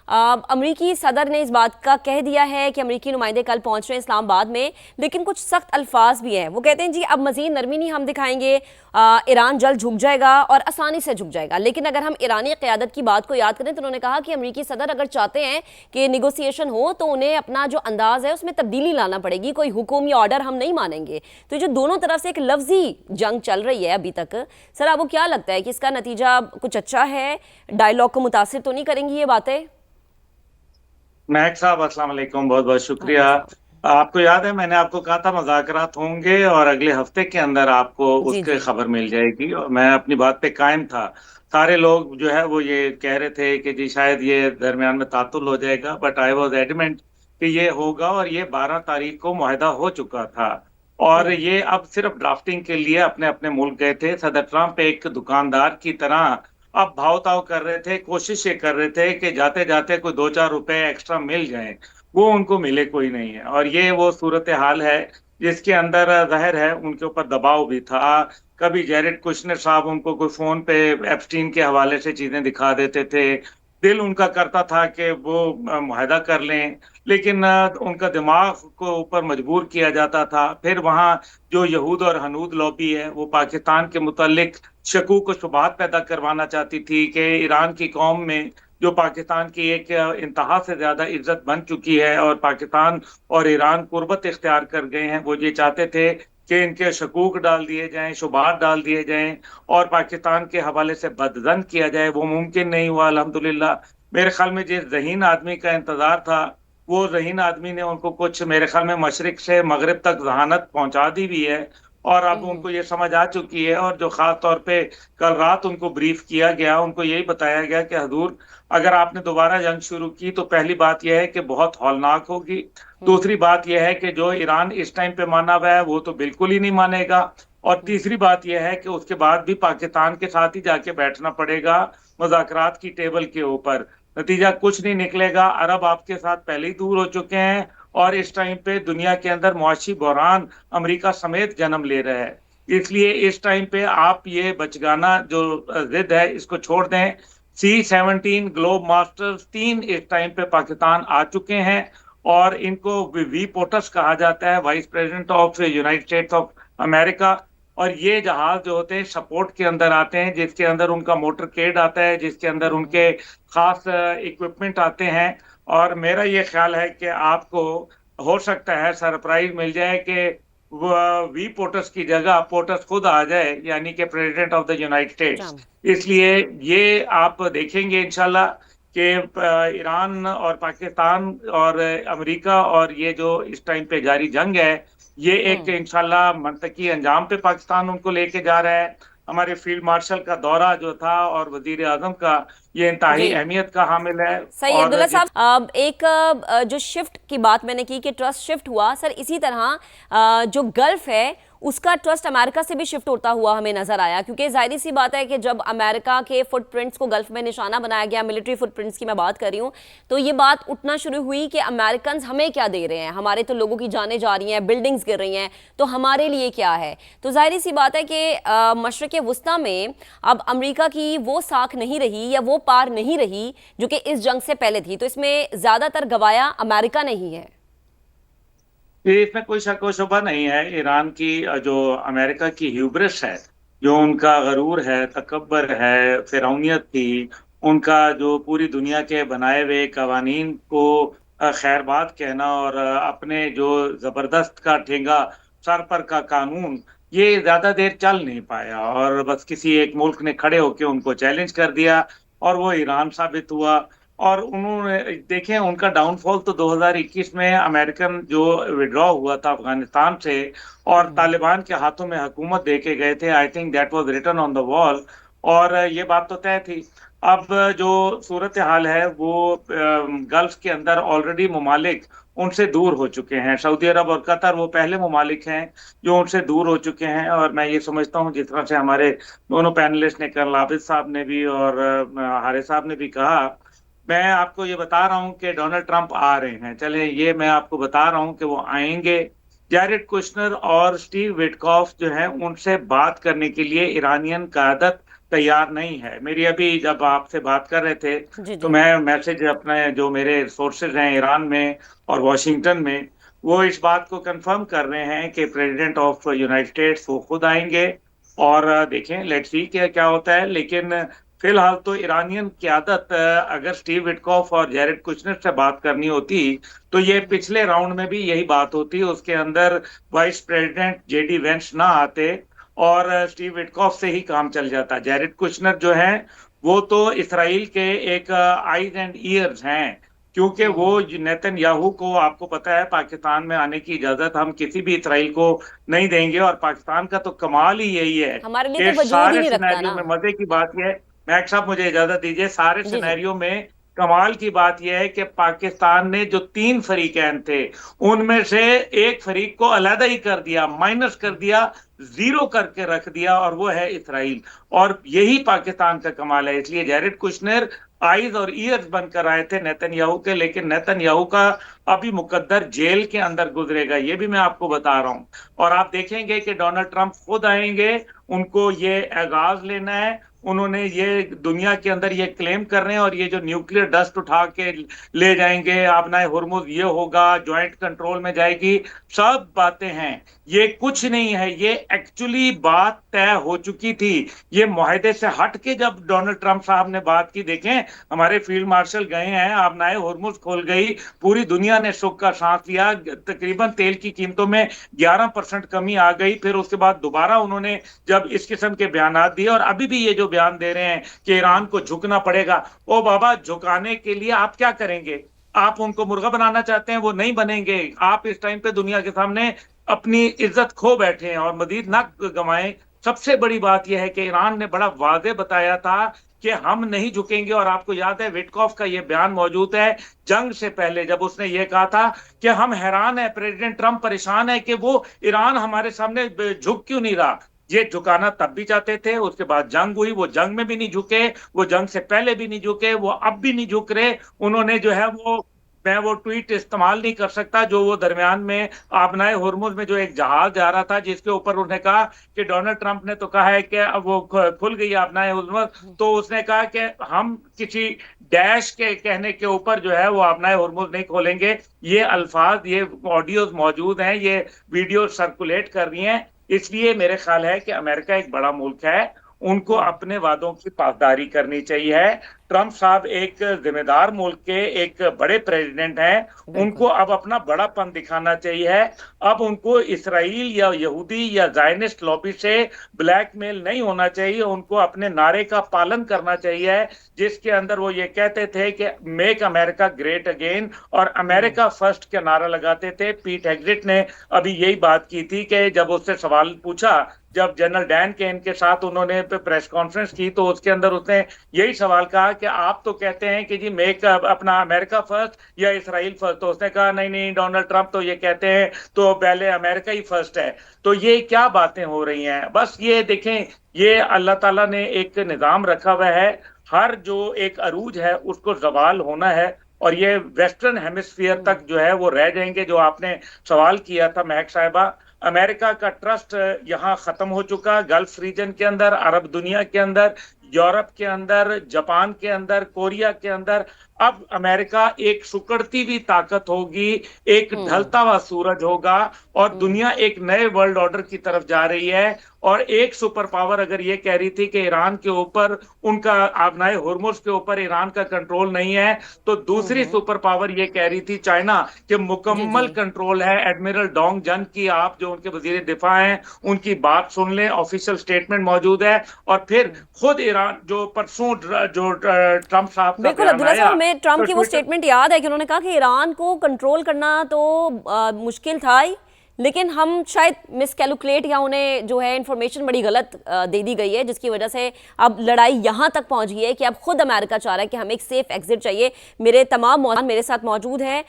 अमरीकी सदर ने इस बात का कह दिया है कि अमरीकी नुमाइंदे कल पहुंच रहे हैं इस्लामाबाद में, लेकिन कुछ सख्त अल्फाज भी हैं। वो कहते हैं जी अब मजीद नरमी नहीं हम दिखाएंगे, ईरान जल्द झुक जाएगा और आसानी से झुक जाएगा। लेकिन अगर हम ईरानी क़यादत की बात को याद करें तो उन्होंने कहा कि अमरीकी सदर अगर चाहते हैं कि निगोसिएशन हो तो उन्हें अपना जो अंदाज है उसमें तब्दीली लाना पड़ेगी, कोई हुक्म या ऑर्डर हम नहीं मानेंगे। तो जो दोनों तरफ से एक लफ्जी जंग चल रही है अभी तक, सर आपको क्या लगता है कि इसका नतीजा कुछ अच्छा है? डायलॉग को मुतासिर तो नहीं करेंगी ये बातें? महक साहब, अस्सलाम वालेकुम। बहुत बहुत शुक्रिया। वालेकुम सलाम। आपको याद है मैंने आपको कहा था मुज़ाकरात होंगे और अगले हफ्ते के अंदर आपको जी उसके जी। खबर मिल जाएगी, और मैं अपनी बात पे कायम था। सारे लोग जो है वो ये कह रहे थे कि जी शायद ये दरमियान में तातुल हो जाएगा, बट आई वॉज एडमेंट कि ये होगा, और ये 12 तारीख को मुआहदा हो चुका था। और ये अब सिर्फ ड्राफ्टिंग के लिए अपने अपने मुल्क गए थे। सदर ट्रंप एक दुकानदार की तरह अब भाव ताव कर रहे थे, कोशिश ये कर रहे थे कि जाते जाते कोई 2-4 रुपए एक्स्ट्रा मिल जाए। वो उनको मिले कोई नहीं है, और ये वो सूरत हाल है जिसके अंदर जाहिर है उनके ऊपर दबाव भी था। कभी जेरेड कुशनर साहब उनको कोई फोन पे एप्स्टीन के हवाले से चीजें दिखा देते थे। दिल उनका करता था कि वो मुआहदा कर लें, लेकिन उनका दिमाग को ऊपर मजबूर किया जाता था। फिर वहाँ जो यहूद और हनूद लॉबी है वो पाकिस्तान के मुतालिक शकूक और शुबहात पैदा करवाना चाहती थी कि ईरान की कौम में जो पाकिस्तान की एक इंतहा से ज्यादा इज्जत बन चुकी है, और पाकिस्तान और ईरान कुर्बत इख्तियार कर गए हैं, वो ये चाहते थे कि इनके शकूक डाल दिए जाएं, शुबहात डाल दिए जाएं, और पाकिस्तान के हवाले से बदजन किया जाए। वो मुमकिन नहीं हुआ अल्हम्दुलिल्लाह। मेरे ख्याल में जिस जहीन आदमी का इंतजार था, वो जहीन आदमी ने उनको कुछ मेरे ख्याल में मशरिक से मगरिब तक जहानत पहुंचा दी भी है, और अब हम्म। उनको ये समझ आ चुकी है। और जो खास तौर पे कल रात उनको ब्रीफ किया गया, उनको यही बताया गया कि हजूर, अगर आपने दोबारा जंग शुरू की तो पहली बात यह है कि बहुत हौलनाक होगी। दूसरी बात यह है कि जो ईरान इस टाइम पे माना हुआ है वो तो बिल्कुल ही नहीं मानेगा। और तीसरी बात यह है कि उसके बाद भी पाकिस्तान के साथ ही जाके बैठना पड़ेगा मुज़ाकरात की टेबल के ऊपर। नतीजा कुछ नहीं निकलेगा। अरब आपके साथ पहले ही दूर हो चुके हैं, और इस टाइम पे दुनिया के अंदर मुआशी बहरान अमेरिका समेत जन्म ले रहा है। इसलिए इस टाइम पे आप ये बचगाना जो जिद है इसको छोड़ दें। C-17 ग्लोब मास्टर्स 3 इस टाइम पे पाकिस्तान आ चुके हैं, और इनको वी पोटस कहा जाता है, vice president of United states of America. और ये जहाज जो होते हैं सपोर्ट के अंदर आते हैं, जिसके अंदर उनका मोटर केड आता है, जिसके अंदर उनके खास इक्विपमेंट आते हैं। और मेरा ये ख्याल है कि आपको हो सकता है सरप्राइज मिल जाए कि वी पोटस की जगह पोटस खुद आ जाए, यानी कि president of the United states. इसलिए ये आप देखेंगे इंशाल्लाह कि ईरान और पाकिस्तान और अमेरिका और ये जो इस टाइम पे जारी जंग है, ये एक इंशाल्लाह मंतकी अंजाम पे पाकिस्तान उनको लेके जा रहा है। हमारे फील्ड मार्शल का दौरा जो था और वजीर आजम का, ये इंतहाई जी अहमियत का हामिल है। सही और अब्दुल्ला साहब, एक जो शिफ्ट की बात मैंने की कि ट्रस्ट शिफ्ट हुआ, सर इसी तरह जो गल्फ है उसका ट्रस्ट अमेरिका से भी शिफ्ट होता हुआ हमें नजर आया, क्योंकि जाहिर सी बात है कि जब अमेरिका के फुटप्रिंट्स को गल्फ में निशाना बनाया गया, मिलिट्री फुटप्रिंट्स की मैं बात कर रही हूँ, तो ये बात उठना शुरू हुई कि अमेरिकन हमें क्या दे रहे हैं, हमारे तो लोगों की जानें जा रही हैं, बिल्डिंग्स गिर रही हैं, तो हमारे लिए क्या है। तो जाहिर सी बात है कि मशरक़ वस्ता में अब अमेरिका की वो साख नहीं रही या वो पार नहीं रही जो कि इस जंग से पहले थी, तो इसमें ज्यादातर गवाया अमेरिका नहीं है। ये इसमें कोई शक व शुबा नहीं है। ईरान की जो अमेरिका की ह्यूब्रिस है, जो उनका गरूर है, तकब्बर है, फिरौनियत थी, उनका जो पूरी दुनिया के बनाए हुए कवानीन को खैरबाद कहना, और अपने जो जबरदस्त का ठेंगा सर पर का कानून, ये ज्यादा देर चल नहीं पाया, और बस किसी एक मुल्क ने खड़े होकर उनको चैलेंज कर दिया, और वो ईरान साबित हुआ। और उन्होंने देखें उनका डाउनफॉल तो 2021 में अमेरिकन जो विड्रॉ हुआ था अफगानिस्तान से और तालिबान के हाथों में हुकूमत दे के गए थे, I think that was written on the wall. और ये बात तो तय थी। अब जो सूरत हाल है वो गल्फ के अंदर ऑलरेडी ममालिक उनसे दूर हो चुके हैं। सऊदी अरब और कतर वो पहले ममालिक हैं जो उनसे दूर हो चुके हैं। और मैं ये समझता हूँ जिस तरह से हमारे दोनों पैनलिस्ट ने, कल आबिद साहब ने भी और हारिस साहब ने भी कहा, मैं आपको ये बता रहा हूँ कि डोनाल्ड ट्रंप आ रहे हैं। चले ये मैं आपको बता रहा हूँ कि वो आएंगे। जैरेड कुशनर और स्टीव विटकॉफ जो है उनसे बात करने के लिए ईरानियन क़यादत तैयार नहीं है। मेरी अभी जब आपसे बात कर रहे थे जी तो जी। मैं मैसेज अपने जो मेरे सोर्सेज हैं ईरान में और वॉशिंगटन में, वो इस बात को कंफर्म कर रहे हैं कि प्रेसिडेंट ऑफ यूनाइटेड स्टेट्स वो खुद आएंगे। और देखें, लेट्स सी क्या क्या होता है। लेकिन फिलहाल तो ईरानियन क़यादत, अगर स्टीव विटकॉफ और जैरेड कुशनर से बात करनी होती तो ये पिछले राउंड में भी यही बात होती, उसके अंदर वाइस प्रेसिडेंट जेडी वेंस ना आते और स्टीव विटकॉफ से ही काम चल जाता। जैरेड कुशनर जो है वो तो इसराइल के एक आईज एंड ईयर्स हैं, क्योंकि वो नेतन्याहू को, आपको पता है, पाकिस्तान में आने की इजाजत हम किसी भी इसराइल को नहीं देंगे। और पाकिस्तान का तो कमाल ही यही है हमारे लिए कि तो वजूद ही सारे नहीं रखता सिनेरियो ना। में, मजे की बात यह है, महक साहब मुझे इजाजत दीजिए, सारे जी जी। सिनेरियो में कमाल की बात यह है कि पाकिस्तान ने जो तीन फरीकैन थे उनमें से एक फरीक को अलहदा ही कर दिया, माइनस कर दिया, जीरो करके रख दिया, और वो है इसराइल। और यही पाकिस्तान का कमाल है। इसलिए जैरेड कुशनर आईज और ईयर्स बनकर आए थे नेतन्याहू के, लेकिन नेतन्याहू का अभी मुकद्दर जेल के अंदर गुजरेगा, ये भी मैं आपको बता रहा हूं। और आप देखेंगे कि डोनाल्ड ट्रंप खुद आएंगे, उनको ये एगाज लेना है। उन्होंने ये दुनिया के अंदर ये क्लेम कर रहे हैं, और ये जो न्यूक्लियर डस्ट उठा के ले जाएंगे, आबनाए हुर्मुज ये होगा, ज्वाइंट कंट्रोल में जाएगी, सब बातें हैं। ये कुछ नहीं है, ये एक्चुअली बात तय हो चुकी थी। ये मुआहदे से हट के जब डोनाल्ड ट्रंप साहब ने बात की, देखें हमारे फील्ड मार्शल गए हैं, आबनाए हुर्मुज खोल गई, पूरी दुनिया ने सुख का सांस लिया, तकरीबन तेल की कीमतों में 11% कमी आ गई। फिर उसके बाद दोबारा उन्होंने जब इस किस्म के बयान दिए, और अभी भी ये जो बयान दे रहे हैं कि ईरान को झुकना पड़ेगा, ओ बाबा, झुकाने के लिए आप क्या करेंगे? आप उनको मुर्गा बनाना चाहते हैं, वो नहीं बनेंगे। आप इस टाइम पे दुनिया के सामने अपनी इज्जत खो बैठे हैं, और मजीद ना गंवाएं। सबसे बड़ी बात यह है कि ईरान ने बड़ा वादे बताया था कि हम नहीं झुकेंगे। और आपको याद है विटकॉफ का यह बयान मौजूद है जंग से पहले, जब उसने ये कहा था कि हम हैरान है, प्रेसिडेंट ट्रंप परेशान है कि वो ईरान हमारे सामने झुक क्यों नहीं रहा। ये झुकाना तब भी चाहते थे, उसके बाद जंग हुई, वो जंग में भी नहीं झुके, वो जंग से पहले भी नहीं झुके, वो अब भी नहीं झुक रहे। उन्होंने जो है वो, मैं वो ट्वीट इस्तेमाल नहीं कर सकता जो वो दरमियान में आबनाए हुर्मुज में जो एक जहाज जा रहा था, जिसके ऊपर उन्होंने कहा कि डोनाल्ड ट्रंप ने तो कहा है कि अब वो खुल गई आबनाए हुर्मुज, तो उसने कहा कि हम किसी डैश के कहने के ऊपर जो है वो आबनाए हुर्मुज नहीं खोलेंगे। ये अल्फाज, ये ऑडियोज मौजूद हैं, ये वीडियो सर्कुलेट कर रही हैं। इसलिए मेरे ख्याल है कि अमेरिका एक बड़ा मुल्क है, उनको अपने वादों की पासदारी करनी चाहिए। ट्रंप साहब एक जिम्मेदार मुल्क के एक बड़े प्रेसिडेंट हैं, उनको बिल्कुल। अब अपना बड़ापन दिखाना चाहिए। अब उनको इसराइल या यहूदी या जायनिस्ट लॉबी से ब्लैकमेल नहीं होना चाहिए, उनको अपने नारे का पालन करना चाहिए, जिसके अंदर वो ये कहते थे कि मेक अमेरिका ग्रेट अगेन और अमेरिका फर्स्ट का नारा लगाते थे। पीट हेग्सेट ने अभी यही बात की थी कि जब उससे सवाल पूछा, जब जनरल डैन केन के साथ उन्होंने प्रेस कॉन्फ्रेंस की, तो उसके अंदर उसने यही सवाल कहा कि आप तो कहते हैं कि जी मेक अपना अमेरिका फर्स्ट या इसराइल फर्स्ट, तो उसने कहा नहीं नहीं, डोनाल्ड ट्रंप तो ये कहते हैं तो पहले अमेरिका ही फर्स्ट है। तो ये क्या बातें हो रही हैं? बस ये देखें, ये अल्लाह ताला ने एक निजाम रखा हुआ है, हर जो एक अरूज है उसको जवाल होना है, और ये वेस्टर्न हेमिस्फीयर तक जो है वो रह जाएंगे। जो आपने सवाल किया था महक साहिबा, अमेरिका का ट्रस्ट यहाँ खत्म हो चुका, गल्फ रीजन के अंदर, अरब दुनिया के अंदर, यूरोप के अंदर, जापान के अंदर, कोरिया के अंदर। अब अमेरिका एक सुकड़ती हुई ताकत होगी, एक ढलता हुआ सूरज होगा, और दुनिया एक नए वर्ल्ड ऑर्डर की तरफ जा रही है। और एक सुपर पावर अगर ये कह रही थी कि ईरान के ऊपर, उनका आबनाए हुर्मुज के ऊपर ईरान का कंट्रोल नहीं है, तो दूसरी सुपर पावर ये कह रही थी चाइना कि जी जी। मुकम्मल कंट्रोल है। एडमिरल डोंग जन की, आप जो उनके वजीर दिफा हैं, उनकी बात सुन लें, ऑफिशियल स्टेटमेंट मौजूद है। और फिर खुद ईरान जो परसों जो ट्रंप साहब का बिल्कुल बयान अब्दुल्ला आया, साहब, हमें ट्रंप तो की वो ट्विटर, स्टेटमेंट याद है कि उन्होंने कहा कि ईरान को कंट्रोल करना तो मुश्किल था ही, लेकिन हम शायद मिसकैलकुलेट या उन्हें जो है इंफॉर्मेशन बड़ी गलत दे दी गई है, जिसकी वजह से अब लड़ाई यहाँ तक पहुँच गई है कि अब खुद अमेरिका चाह रहा है कि हमें एक सेफ एग्जिट चाहिए। मेरे तमाम मेरे साथ मौजूद हैं